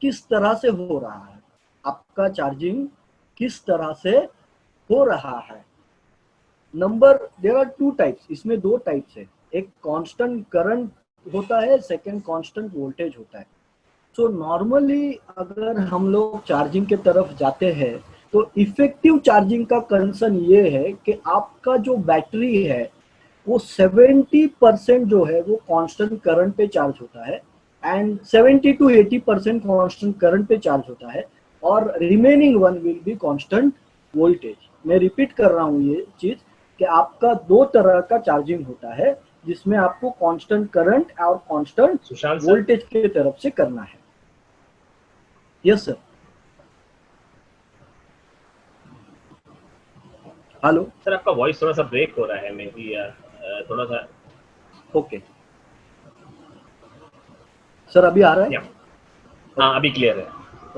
किस तरह से हो रहा है, आपका चार्जिंग किस तरह से हो रहा है। Number, there are two types, इसमें दो टाइप्स है, एक कांस्टेंट करंट होता है, सेकंड कांस्टेंट वोल्टेज होता है। सो नॉर्मली अगर हम लोग चार्जिंग के तरफ जाते हैं तो इफेक्टिव चार्जिंग का कंसर्न ये है कि आपका जो बैटरी है वो 70% जो है वो कांस्टेंट करंट पे चार्ज होता है एंड 70 to 80% कांस्टेंट करंट पे चार्ज होता है और remaining one will be constant voltage. मैं रिपीट कर रहा हूँ ये चीज कि आपका दो तरह का चार्जिंग होता है जिसमें आपको कांस्टेंट करंट और कांस्टेंट सुशांत सर, वोल्टेज के तरफ से करना है। Yes sir. हेलो सर आपका वॉइस थोड़ा सा ब्रेक हो रहा है, मे बी थोड़ा सा। ओके सर, अभी आ रहा है? या हाँ, अभी क्लियर है।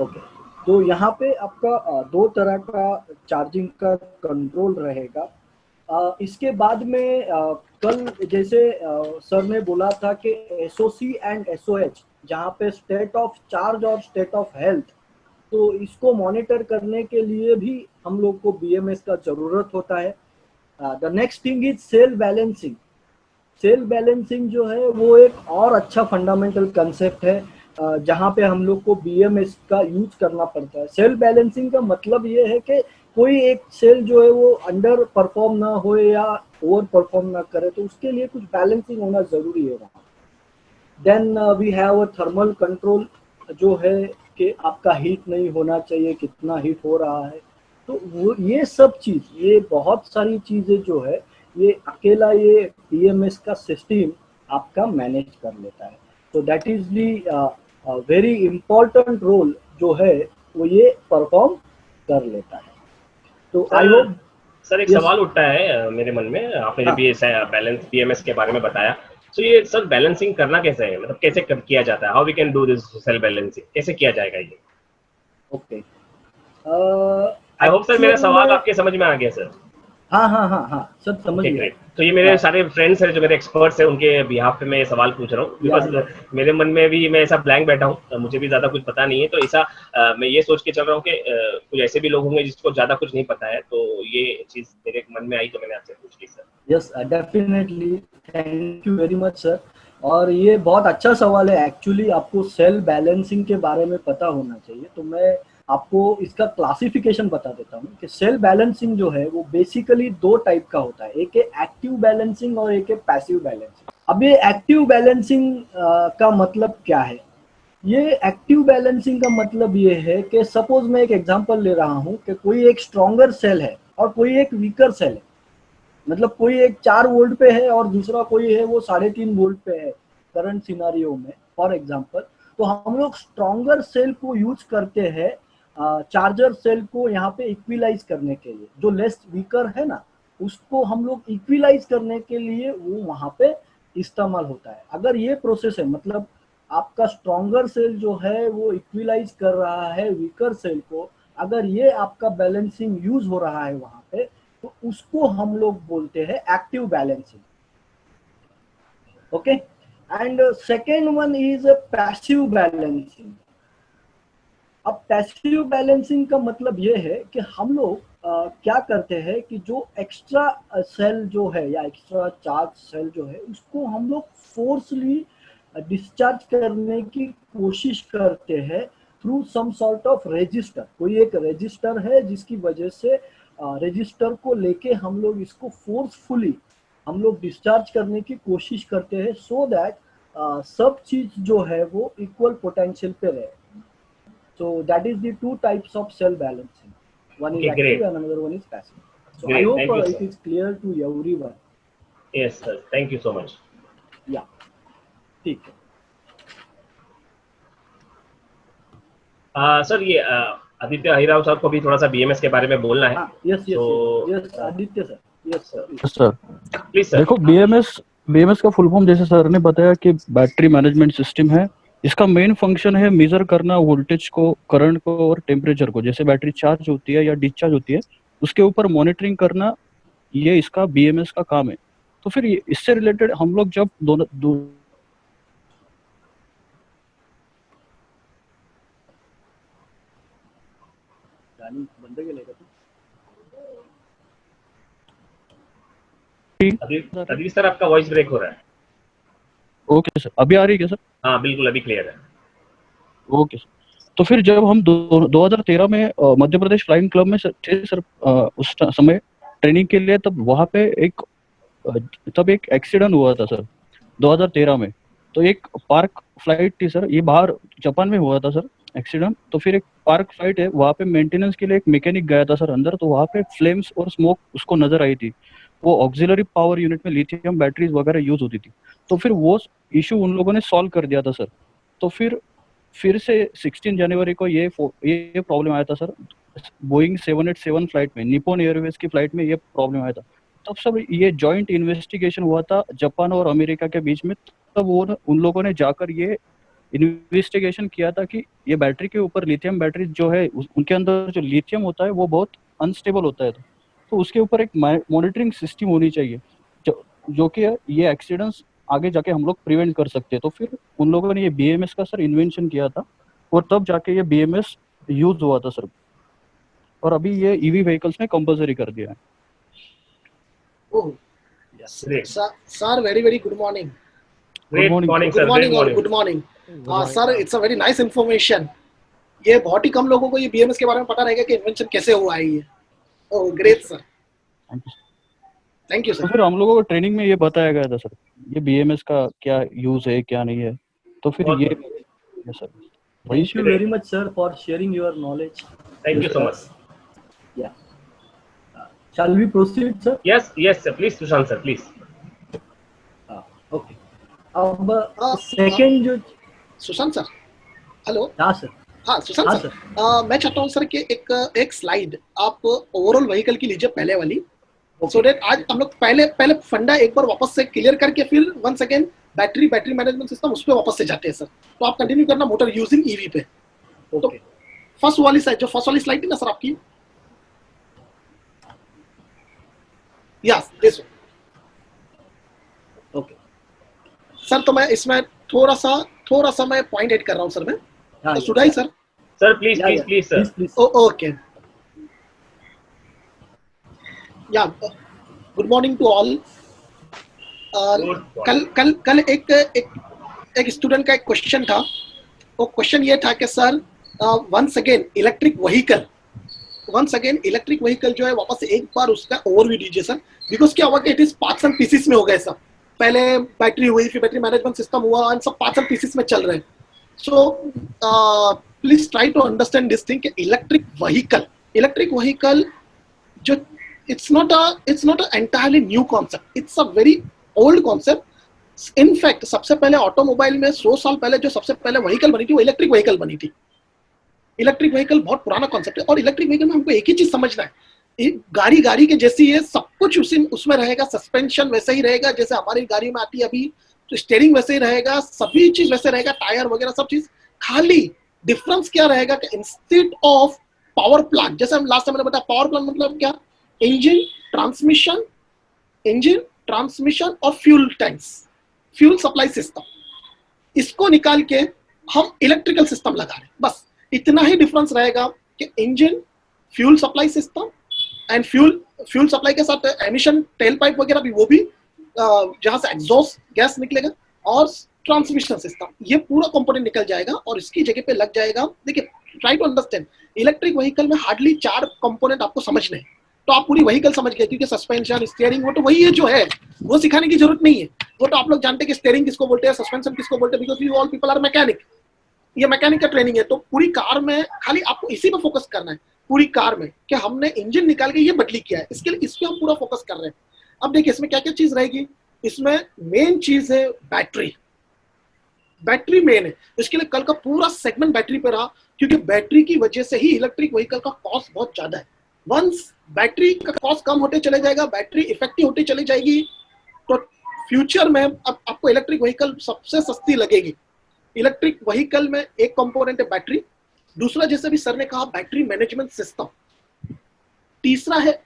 ओके, तो यहाँ पे आपका दो तरह का चार्जिंग का कंट्रोल रहेगा। इसके बाद में कल जैसे सर ने बोला था कि एसओसी एंड एसओएच, जहाँ पे स्टेट ऑफ चार्ज और स्टेट ऑफ हेल्थ, तो इसको मॉनिटर करने के लिए भी हम लोग को बीएमएस का जरूरत होता है। The next thing is cell balancing. Cell balancing जो है वो एक और अच्छा फंडामेंटल कंसेप्ट है जहाँ पे हम लोग को बीएमएस का यूज करना पड़ता है। सेल बैलेंसिंग का मतलब ये है कि कोई एक सेल जो है वो अंडर परफॉर्म ना हो या ओवर परफॉर्म ना करे, तो उसके लिए कुछ बैलेंसिंग होना जरूरी है वहाँ। Then we have a thermal control, जो है कि आपका हीट नहीं होना चाहिए, कितना हीट हो रहा है। तो वो ये सब चीज, ये बहुत सारी चीजें जो है ये अकेला ये बीएमएस का सिस्टम आपका मैनेज कर लेता है। तो that is the very important role जो है वो ये परफॉर्म कर लेता है। तो आई सर होप। सर एक यस। सवाल उठता है मेरे मन में, आपने जब हाँ। ये बैलेंस बीएमएस के बारे में बताया, तो ये सर बैलेंसिंग करना कैसे है, मतलब कैसे किया जाता है, how we can do this cell balancing, कैसे किया जाएगा ये? ओके। आई होप सर मेरा एक्चुअल सवाल में, आपके समझ में आ गया सर। हाँ हाँ हाँ हाँ, सब समझ ओके गया। ग्रेट। तो ये मेरे सारे फ्रेंड्स हैं जो मेरे एक्सपर्ट्स हैं, उनके बिहाफ पे मैं ये सवाल पूछ रहा हूँ, या बिकॉज मेरे मन में भी मैं ऐसा ब्लैंक बैठा हूँ, मुझे भी ज़्यादा कुछ पता नहीं है, तो ऐसा मैं ये सोच के चल रहा हूँ कि कुछ ऐसे भी लोग होंगे जिसको ज़्यादा कुछ नहीं पता है, तो ये चीज़ मेरे मन में आई तो मैंने आपसे पूछ ली sir. Yes definitely, thank you very much sir. और ये बहुत अच्छा सवाल है। एक्चुअली आपको सेल बैलेंसिंग के बारे में पता होना चाहिए, तो मैं आपको इसका क्लासिफिकेशन बता देता हूँ कि सेल बैलेंसिंग जो है वो बेसिकली दो टाइप का होता है, एक है एक्टिव बैलेंसिंग और एक है पैसिव बैलेंसिंग। अब ये एक्टिव बैलेंसिंग का मतलब क्या है? ये एक्टिव बैलेंसिंग का मतलब ये है कि सपोज मैं एक एग्जांपल ले रहा हूँ कि कोई एक स्ट्रॉन्गर सेल है और कोई एक वीकर सेल है। मतलब कोई एक 4 वोल्ट पे है और दूसरा कोई है वो 3.5 वोल्ट पे है करंट सिनारियो में, फॉर एग्जांपल। तो हम लोग स्ट्रॉन्गर सेल को यूज करते हैं चार्जर सेल को यहाँ पे इक्विलाइज करने के लिए। जो लेस वीकर है ना, उसको हम लोग इक्विलाइज करने के लिए वो वहाँ पे इस्तेमाल होता है। अगर ये प्रोसेस है, मतलब आपका स्ट्रॉन्गर सेल जो है वो इक्विलाइज कर रहा है वीकर सेल को, अगर ये आपका बैलेंसिंग यूज हो रहा है वहाँ पे, तो उसको हम लोग बोलते हैं active balancing. Okay. And second one is passive balancing. अब पैसिव बैलेंसिंग का मतलब ये है कि हम लोग क्या करते हैं कि जो एक्स्ट्रा सेल जो है या एक्स्ट्रा चार्ज सेल जो है उसको हम लोग फोर्सली डिस्चार्ज करने की कोशिश करते हैं through some sort of resistor. कोई एक रेजिस्टर है जिसकी वजह से रेजिस्टर को लेके हम लोग इसको फोर्सफुली हम लोग डिस्चार्ज करने की कोशिश करते हैं, सो दैट सब चीज जो है वो इक्वल पोटेंशियल पे रहे। So that is the two types of cell balancing. One is okay active great. and another one is passive. So I great, hope thank you it sir. is clear to everyone. Yes sir, thank you so much. Yeah, ठीक है। Sir ये आदित्य हरिराव साहब को भी थोड़ा सा BMS के बारे में बोलना है, हाँ, yes so yes yes yes Aditya sir, yes sir please. Sir please sir. देखो, बीएमएस बीएमएस का फुल फॉर्म जैसे सर ने बताया कि बैटरी मैनेजमेंट सिस्टम है। इसका मेन फंक्शन है मेजर करना वोल्टेज को, करंट को और टेम्परेचर को। जैसे बैटरी चार्ज होती है या डिस्चार्ज होती है उसके ऊपर मॉनिटरिंग करना, ये इसका बीएमएस का काम है। तो फिर इससे रिलेटेड हम लोग जब दोनों गाणी बंद केलंय का तू? अभी सर आपका वॉइस ब्रेक हो रहा है। ओके सर, अभी आ रही है क्या सर? हाँ बिल्कुल अभी क्लियर है। Okay sir. तो फिर जब हम 2013 में मध्य प्रदेश फ्लाइंग क्लब में थे सर, उस समय ट्रेनिंग के लिए, तब वहाँ पे तब एक एक्सीडेंट हुआ था सर 2013 में। तो एक पार्क फ्लाइट थी सर, ये बाहर जापान में हुआ था सर एक्सीडेंट। तो फिर एक पार्क फ्लाइट है, वहाँ पे मेंटेनेंस के लिए एक मैकेनिक गया था सर अंदर, तो वहाँ पे फ्लेम्स और स्मोक उसको नजर आई थी। वो ऑक्सिलरी पावर यूनिट में लिथियम बैटरीज वगैरह यूज होती थी। तो फिर वो इशू उन लोगों ने सॉल्व कर दिया था सर। तो फिर से 16 जनवरी को ये प्रॉब्लम आया था सर, बोइंग 787 फ्लाइट में, निप्पॉन एयरवेज की फ्लाइट में ये प्रॉब्लम आया था। तब सब ये जॉइंट इन्वेस्टिगेशन हुआ था जापान और अमेरिका के बीच में। तब वो उन लोगों ने जाकर ये इन्वेस्टिगेशन किया था कि ये बैटरी के ऊपर लिथियम बैटरी जो है उनके अंदर जो लिथियम होता है वो बहुत अनस्टेबल होता है। तो उसके ऊपर एक मॉनिटरिंग सिस्टम होनी चाहिए जो कि ये एक्सीडेंट्स आगे जाके हम लोग प्रिवेंट कर सकते हैं। तो फिर उन लोगों ने ये बीएमएस का सर इन्वेंशन किया था, और तब जाके ये बीएमएस यूज हुआ था सर। और अभी ये ईवी व्हीकल्स में कंपल्सरी कर दिया है। ओह Great. sir, very good morning. Great morning, morning Good sir. morning Great all. morning. Good morning. Sir, it's a very nice information. ये बहुत ही कम लोगों को ये बीएमएस के बारे में पता रहेगा कि इन्वेंशन कैसे हुआ है ये। Oh great sir, thank you तो सर। फिर हम लोगों को ट्रेनिंग में ये बताया गया था सर, ये बीएमएस का क्या यूज है क्या नहीं है। तो फिर बहुत ये सर वही Thank you very much, sir, for sharing your knowledge. Thank you with so much. us. Yeah. Shall we proceed, sir? Yes sir. Please Sushant sir, please. Okay. अब सेकंड जो सुशांत सर, हेलो। हाँ sir. हाँ सुशांत हाँ sir, मैं चाहता हूँ sir कि एक स्लाइड आप ओवरऑल व्हीकल की लीजिए पहले वाली, सो दैट आज हम लोग पहले फंडा एक बार वापस से क्लियर करके फिर once again battery management system उस पर वापस से जाते हैं सर। तो आप कंटिन्यू करना मोटर यूजिंग ईवी पे। तो फर्स्ट वाली स्लाइड थी ना सर आपकी, यस दिस ओके सर। तो मैं इसमें थोड़ा सा मैं पॉइंट ऐड कर रहा हूँ सर मैं। तो should I sir? Sir please sir. Okay या गुड मॉर्निंग टू ऑल। कल एक स्टूडेंट का एक क्वेश्चन था। वो क्वेश्चन ये था कि sir once again electric vehicle जो है वापस से एक बार उसका ओवरव्यू दीजिए सर। बिकॉज क्या हुआ कि it is parts and pieces में हो गए सब। पहले बैटरी हुई, फिर बैटरी मैनेजमेंट सिस्टम हुआ, एंड सब पार्ट्स एंड पीसेस में चल रहे हैं। So please try to understand this thing कि इलेक्ट्रिक व्हीकल जो it's not a entirely new concept, it's a very old concept। in fact सबसे पहले ऑटोमोबाइल में 100 साल पहले जो सबसे पहले व्हीकल बनी थी वो इलेक्ट्रिक व्हीकल बनी थी। इलेक्ट्रिक व्हीकल बहुत पुराना कॉन्सेप्ट है, और इलेक्ट्रिक व्हीकल में हमको एक ही चीज समझना है, गाड़ी के जैसी है, सब कुछ उसमें रहेगा। सस्पेंशन वैसे ही रहेगा जैसे हमारी गाड़ी में आती है अभी, तो स्टीयरिंग वैसे ही रहेगा, सभी चीज वैसे रहेगा, टायर वगैरह सब चीज। खाली डिफरेंस क्या रहेगा कि इंस्टेड ऑफ पावर प्लांट, जैसे हम लास्ट टाइम मैंने बताया, पावर प्लांट मतलब क्या, इंजन, ट्रांसमिशन और fuel tanks, fuel supply system, इसको निकाल के हम इलेक्ट्रिकल सिस्टम लगा रहे हैं। बस इतना ही डिफरेंस रहेगा कि engine, fuel supply system and fuel supply के साथ एमिशन टेल पाइप वगैरह भी, वो भी जहां से एग्जॉस्ट गैस निकलेगा, और ट्रांसमिशन सिस्टम, ये पूरा कंपोनेंट निकल जाएगा और इसकी जगह पे लग जाएगा। देखिए try to understand, electric vehicle में हार्डली 4 कंपोनेंट आपको समझने हैं, तो आप पूरी व्हीकल समझ गए, क्योंकि सस्पेंशन, स्टीयरिंग, वो तो वही है जो है, वो सिखाने की जरूरत नहीं है। वो तो आप लोग जानते हैं कि स्टीयरिंग किसको बोलते हैं, सस्पेंशन किसको बोलते हैं, because you all people are mechanic. ये मैकेनिक का ट्रेनिंग है। तो पूरी कार में खाली आपको इसी पे फोकस करना है, पूरी कार में, कि हमने इंजन निकाल के ये बदली किया है, इसके लिए इस पे हम पूरा फोकस कर रहे हैं। अब देखिए इसमें क्या क्या चीज रहेगी। इसमें मेन चीज है बैटरी मेन है। इसके लिए कल का पूरा सेगमेंट बैटरी पे रहा, क्योंकि बैटरी की वजह से ही इलेक्ट्रिक व्हीकल का कॉस्ट बहुत ज्यादा है। वंस बैटरी का कॉस्ट कम होते चले जाएगा, बैटरी इफेक्टिव होती चली जाएगी, तो फ्यूचर में अब आपको इलेक्ट्रिक व्हीकल सबसे सस्ती लगेगी। इलेक्ट्रिक व्हीकल में एक कंपोनेंट है बैटरी, दूसरा जैसे भी सर ने कहा बैटरी मैनेजमेंट सिस्टम, तीसरा है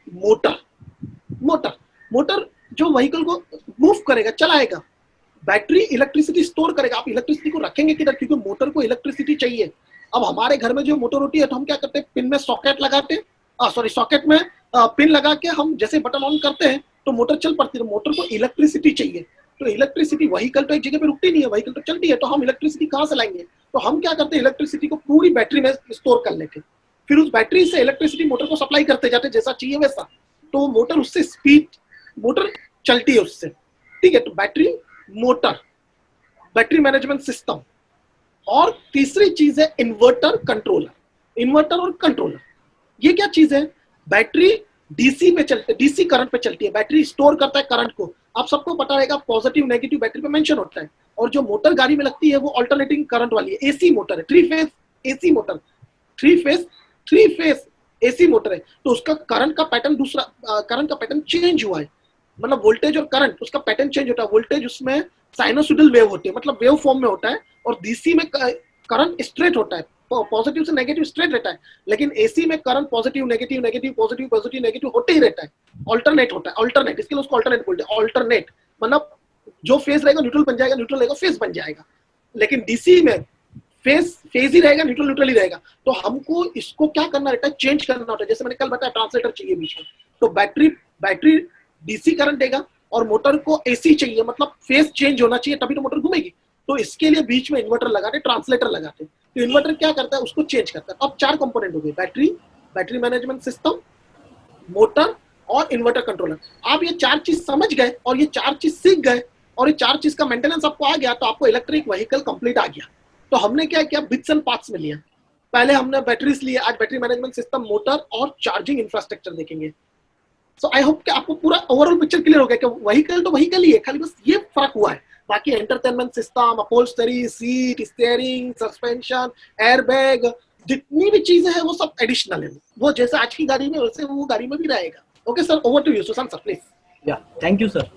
मोटर जो व्हीकल को मूव करेगा, चलाएगा। बैटरी इलेक्ट्रिसिटी स्टोर करेगा। आप इलेक्ट्रिसिटी को रखेंगे किधर, क्योंकि मोटर को इलेक्ट्रिसिटी चाहिए। अब हमारे घर में जो मोटर होती है तो हम क्या करते हैं, पिन में सॉकेट लगाते हैं, सॉरी सॉकेट में पिन लगा के हम जैसे बटन ऑन करते हैं तो मोटर चल पड़ती है। मोटर को इलेक्ट्रिसिटी चाहिए, तो इलेक्ट्रिसिटी, व्हीकल तो एक जगह पे रुकती नहीं है, व्हीकल तो चलती है, तो हम इलेक्ट्रिसिटी कहाँ से लाएंगे? तो हम क्या करते हैं, इलेक्ट्रिसिटी को पूरी बैटरी में स्टोर कर लेते हैं, फिर उस बैटरी से इलेक्ट्रिसिटी मोटर को सप्लाई करते जाते जैसा चाहिए वैसा, तो मोटर उससे स्पीड, मोटर चलती है उससे। ठीक है, तो battery, motor, battery management system. और तीसरी चीज है इन्वर्टर कंट्रोलर। इन्वर्टर और कंट्रोलर ये क्या चीज है? बैटरी डीसी पे चलती है, डीसी करंट पे चलती है, बैटरी स्टोर करता है करंट को। आप सबको पता रहेगा पॉजिटिव नेगेटिव बैटरी पे मेंशन होता है। और जो मोटर गाड़ी में लगती है वो अल्टरनेटिंग करंट वाली है, एसी मोटर है, 3 phase AC motor, 3 phase AC motor है। तो उसका करंट का पैटर्न दूसरा, करंट का पैटर्न चेंज हुआ है, मतलब वोल्टेज और करंट उसका पैटर्न चेंज होता है। वोल्टेज उसमें साइनोसॉइडल वेव होती है, मतलब वेव फॉर्म में होता है, और डीसी में करंट स्ट्रेट होता है, पॉजिटिव से नेगेटिव स्ट्रेट रहता है। लेकिन एसी में current positive negative negative positive positive negative होते ही रहता है, अल्टरनेट होता है, अल्टरनेट, इसके लिए उसको अल्टरनेट बोलते हैं। अल्टरनेट मतलब जो फेज रहेगा न्यूट्रल बन जाएगा, न्यूट्रल रहेगा फेज बन जाएगा। लेकिन डीसी में फेज ही रहेगा, न्यूट्रल न्यूट्रल ही रहेगा। तो हमको इसको क्या करना रहता है, चेंज करना होता है। जैसे मैंने कल बताया ट्रांसलेटर चाहिए बीच में, तो बैटरी डीसी करंट देगा और मोटर को एसी चाहिए, मतलब फेज चेंज होना चाहिए तभी तो मोटर घूमेगी। तो इसके लिए बीच में इन्वर्टर लगाते, ट्रांसलेटर लगाते। तो इन्वर्टर क्या करता है, उसको चेंज करता है। अब 4 कंपोनेंट हो गए, बैटरी मैनेजमेंट सिस्टम, मोटर और इन्वर्टर कंट्रोलर। आप ये 4 चीज समझ गए और ये 4 चीज सीख गए और ये 4 चीज का मेंटेनेंस आपको आ गया, तो आपको इलेक्ट्रिक व्हीकल कंप्लीट आ गया। तो हमने क्या किया, बिट्स एंड पार्ट्स में लिया। पहले हमने बैटरीज लिए, आज बैटरी मैनेजमेंट सिस्टम, मोटर और चार्जिंग इंफ्रास्ट्रक्चर देखेंगे। सो आई होप कि आपको पूरा ओवरऑल पिक्चर क्लियर हो गया कि व्हीकल तो व्हीकल ही है, खाली बस ये फर्क हुआ है। बाकी entertainment system, upholstery, seat, steering, suspension, airbag, जितनी भी चीजें हैं वो सब एडिशनल है। वो जैसे आज की गाड़ी में वैसे वो गाड़ी में भी रहेगा। Okay sir, over to you Sushant sir please. Yeah thank you sir.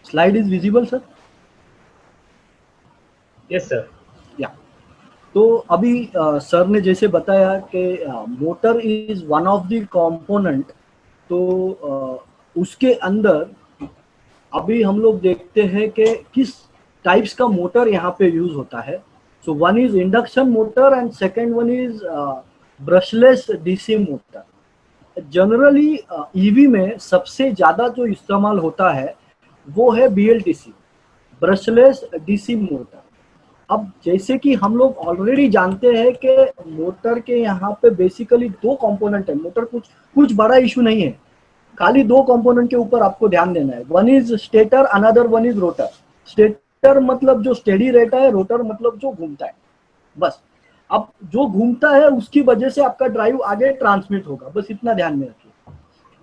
Slide is visible sir? Yes sir. Yeah तो अभी सर ने जैसे बताया कि motor is one of the component, तो उसके अंदर अभी हम लोग देखते हैं कि किस टाइप्स का मोटर यहाँ पे यूज होता है। So one is induction motor and second one is brushless DC motor. Generally EV में सबसे ज्यादा जो इस्तेमाल होता है वो है BLDC, ब्रशलेस डीसी मोटर। अब जैसे कि हम लोग ऑलरेडी जानते हैं कि मोटर के यहाँ पे बेसिकली 2 कंपोनेंट है। मोटर कुछ बड़ा इशू नहीं है, खाली 2 कंपोनेंट के ऊपर आपको ध्यान देना है। One is stator, another one is rotor. Stator मतलब जो स्टेडी रहता है, रोटर मतलब जो घूमता है, बस। अब जो घूमता है उसकी वजह से आपका ड्राइव आगे ट्रांसमिट होगा, बस इतना ध्यान में रखिए।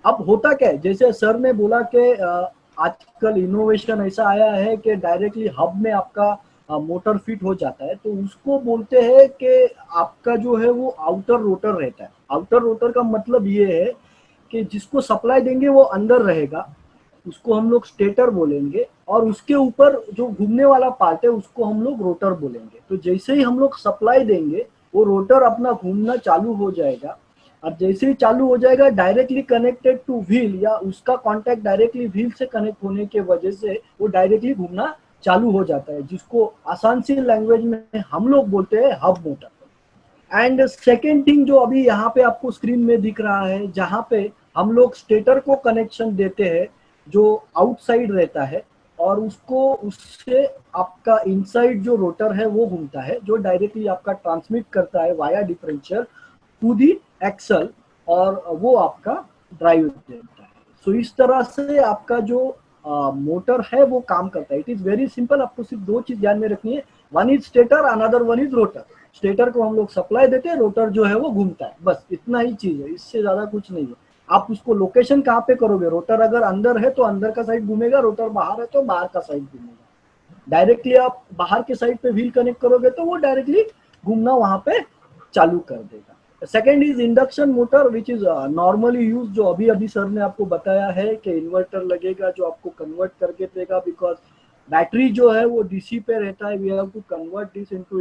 अब होता क्या है, जैसे सर ने बोला कि आजकल इनोवेशन ऐसा आया है कि डायरेक्टली हब में आपका मोटर फिट हो जाता है, तो उसको बोलते हैं कि आपका जो है वो आउटर रोटर रहता है। आउटर रोटर का मतलब ये है कि जिसको सप्लाई देंगे वो अंदर रहेगा, उसको हम लोग स्टेटर बोलेंगे, और उसके ऊपर जो घूमने वाला पार्ट है उसको हम लोग रोटर बोलेंगे। तो जैसे ही हम लोग सप्लाई देंगे वो रोटर अपना घूमना चालू हो जाएगा, और जैसे ही चालू हो जाएगा डायरेक्टली कनेक्टेड टू व्हील, या उसका कांटेक्ट डायरेक्टली व्हील से कनेक्ट होने के वजह से वो डायरेक्टली घूमना चालू हो जाता है, जिसको आसान सी लैंग्वेज में हम लोग बोलते हैं hub motor. And second thing जो अभी यहाँ पे आपको स्क्रीन में दिख रहा है, जहाँ पे हम लोग स्टेटर को कनेक्शन देते हैं जो आउटसाइड रहता है, और उससे आपका इनसाइड जो रोटर है वो घूमता है, जो डायरेक्टली आपका ट्रांसमिट करता है via differential to the axle, और वो आपका ड्राइव देता है। सो इस तरह से आपका जो मोटर है वो काम करता है। इट इज वेरी सिंपल, आपको सिर्फ 2 चीज ध्यान में रखनी है, one is stator, another one is rotor. Stator को हम लोग सप्लाई देते हैं, रोटर जो है वो घूमता है, बस इतना ही चीज है, इससे ज्यादा कुछ नहीं है। आप उसको लोकेशन कहाँ पे करोगे, रोटर अगर अंदर है तो अंदर का साइड घूमेगा, रोटर बाहर है तो बाहर का साइड घूमेगा। डायरेक्टली आप बाहर के साइड पे व्हील कनेक्ट करोगे तो वो डायरेक्टली घूमना वहां पे चालू कर देगा। Second is induction motor which is normally use, जो अभी अभी सर ने आपको बताया है कि इन्वर्टर लगेगा जो आपको कन्वर्ट करके देगा, बिकॉज बैटरी जो है वो डीसी पे रहता है, we have to convert this into